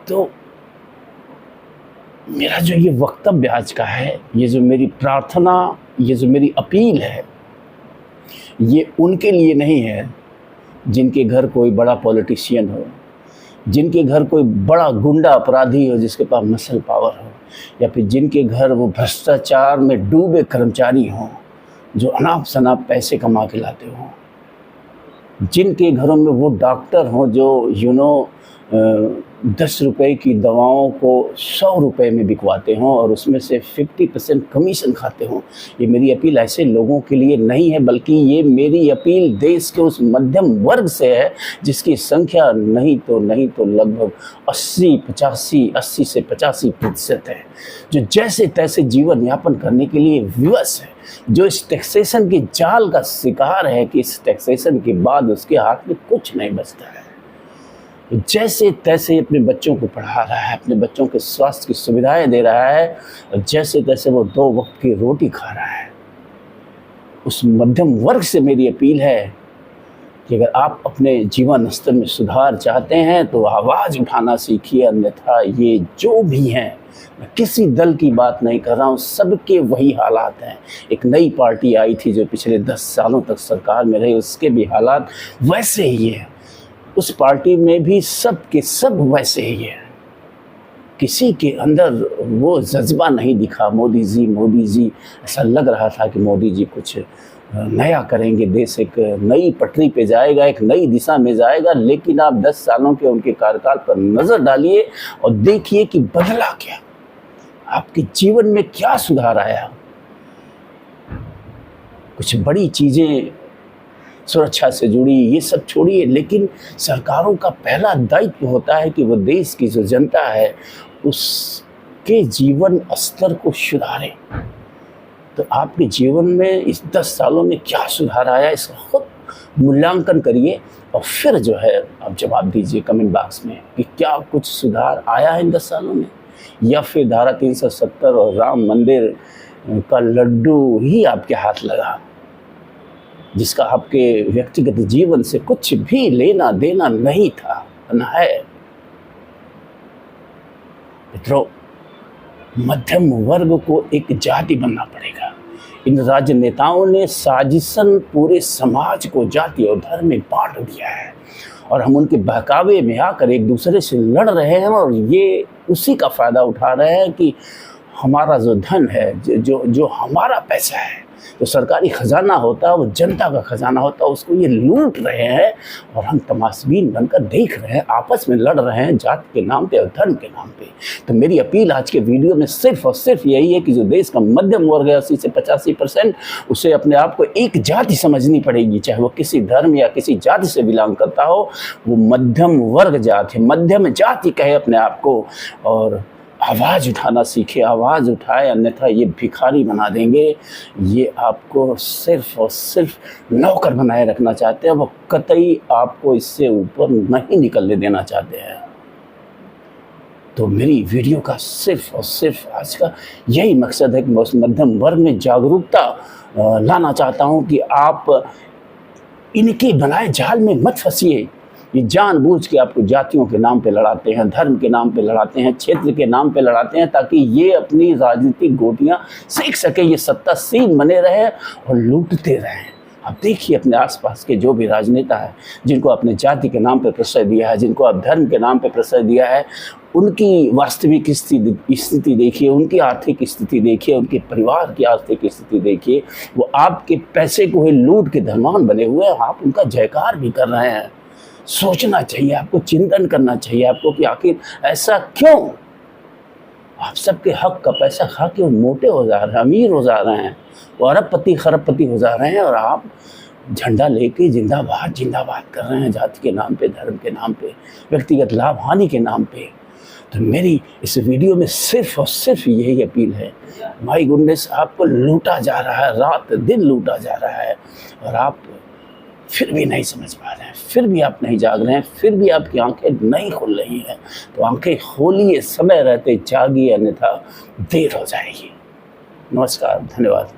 तो मेरा जो ये वक्तव्य आज का है, ये जो मेरी प्रार्थना, ये जो मेरी अपील है, ये उनके लिए नहीं है जिनके घर कोई बड़ा पॉलिटिशियन हो, जिनके घर कोई बड़ा गुंडा अपराधी हो जिसके पास मसल पावर हो, या फिर जिनके घर वो भ्रष्टाचार में डूबे कर्मचारी हों जो अनाप शनाप पैसे कमा के लाते हों, जिनके घरों में वो डॉक्टर हों जो 10 रुपए की दवाओं को 100 रुपए में बिकवाते हों और उसमें से 50% कमीशन खाते हों। ये मेरी अपील ऐसे लोगों के लिए नहीं है, बल्कि ये मेरी अपील देश के उस मध्यम वर्ग से है जिसकी संख्या नहीं तो लगभग 80 से 85% है, जो जैसे तैसे जीवन यापन करने के लिए विवश है, जो इस टैक्सेशन के जाल का शिकार है कि इस टैक्सेशन के बाद उसके हाथ में कुछ नहीं बचता है, जैसे तैसे अपने बच्चों को पढ़ा रहा है, अपने बच्चों के स्वास्थ्य की सुविधाएं दे रहा है, और जैसे तैसे वो 2 वक्त की रोटी खा रहा है। उस मध्यम वर्ग से मेरी अपील है कि अगर आप अपने जीवन स्तर में सुधार चाहते हैं तो आवाज़ उठाना सीखिए, अन्यथा ये जो भी हैं, मैं किसी दल की बात नहीं कर रहा हूँ, सबके वही हालात हैं। एक नई पार्टी आई थी जो पिछले 10 सालों तक सरकार में रही, उसके भी हालात वैसे ही हैं। उस पार्टी में भी सब के सब वैसे ही है, किसी के अंदर वो जज्बा नहीं दिखा। मोदी जी, ऐसा लग रहा था कि मोदी जी कुछ नया करेंगे, देश एक नई पटरी पे जाएगा, एक नई दिशा में जाएगा। लेकिन आप 10 सालों के उनके कार्यकाल पर नज़र डालिए और देखिए कि बदला क्या, आपके जीवन में क्या सुधार आया। कुछ बड़ी चीज़ें सुरक्षा से जुड़ी, ये सब छोड़िए, लेकिन सरकारों का पहला दायित्व होता है कि वो देश की जो जनता है उसके जीवन स्तर को सुधारें। तो आपके जीवन में इस 10 सालों में क्या सुधार आया, इसका खुद मूल्यांकन करिए और फिर जो है आप जवाब दीजिए कमेंट बॉक्स में कि क्या कुछ सुधार आया है इन 10 सालों में, या फिर धारा 370 और राम मंदिर का लड्डू ही आपके हाथ लगा, जिसका आपके व्यक्तिगत जीवन से कुछ भी लेना देना नहीं था, न है। मित्रों, मध्यम वर्ग को एक जाति बनना पड़ेगा। इन राजनेताओं ने साजिशन पूरे समाज को जाति और धर्म में बांट दिया है, और हम उनके बहकावे में आकर एक दूसरे से लड़ रहे हैं, और ये उसी का फ़ायदा उठा रहे हैं कि हमारा जो धन है, जो हमारा पैसा है, तो सरकारी ख़जाना होता है, वो जनता का ख़जाना होता है, उसको ये लूट रहे हैं और हम तमाशबीन बनकर देख रहे हैं, आपस में लड़ रहे हैं जाति के नाम पे और धर्म के नाम पे। तो मेरी अपील आज के वीडियो में सिर्फ और सिर्फ यही है कि जो देश का मध्यम वर्ग है 80 से 85%, उसे अपने आप को एक जाति समझनी पड़ेगी, चाहे वो किसी धर्म या किसी जाति से बिलोंग करता हो, वो मध्यम वर्ग जाति, मध्यम जाति कहे अपने आप को, और आवाज़ उठाना सीखे, आवाज़ उठाए, अन्यथा ये भिखारी बना देंगे। ये आपको सिर्फ और सिर्फ नौकर बनाए रखना चाहते हैं, वो कतई आपको इससे ऊपर नहीं निकलने देना चाहते हैं। तो मेरी वीडियो का सिर्फ और सिर्फ आज का यही मकसद है कि मैं उस मध्यम वर्ग में जागरूकता लाना चाहता हूँ कि आप इनके बनाए जाल में मत फंसिए। ये जानबूझ के आपको जातियों के नाम पे लड़ाते हैं, धर्म के नाम पे लड़ाते हैं, क्षेत्र के नाम पे लड़ाते हैं, ताकि ये अपनी राजनीतिक गोटियां सीख सके, ये सत्तासीन बने रहे और लूटते रहें। आप देखिए अपने आसपास के जो भी राजनेता है, जिनको आपने जाति के नाम पे प्रश्रय दिया है, जिनको आप धर्म के नाम पे प्रश्रय दिया है, उनकी वास्तविक स्थिति देखिए, उनकी आर्थिक स्थिति देखिए, उनके परिवार की आर्थिक स्थिति देखिए। वो आपके पैसे को ही लूट के धनवान बने हुए हैं, आप उनका जयकार भी कर रहे हैं। सोचना चाहिए आपको, चिंतन करना चाहिए आपको कि आखिर ऐसा क्यों। आप सबके हक का पैसा खा के मोटे हो जा रहे हैं, अमीर हो जा रहे हैं, वो अरबपति खरबपति हो जा रहे हैं, और आप झंडा लेके जिंदाबाद जिंदाबाद कर रहे हैं जाति के नाम पे, धर्म के नाम पे, व्यक्तिगत लाभ हानि के नाम पे। तो मेरी इस वीडियो में सिर्फ और सिर्फ यही अपील है, माय गुडनेस, आपको लूटा जा रहा है, रात दिन लूटा जा रहा है, और आप फिर भी नहीं समझ पा रहे हैं, फिर भी आप नहीं जाग रहे हैं, फिर भी आपकी आंखें नहीं खुल रही हैं। तो आंखें खोलिए, समय रहते जागिए, अन्यथा देर हो जाएगी। नमस्कार, धन्यवाद।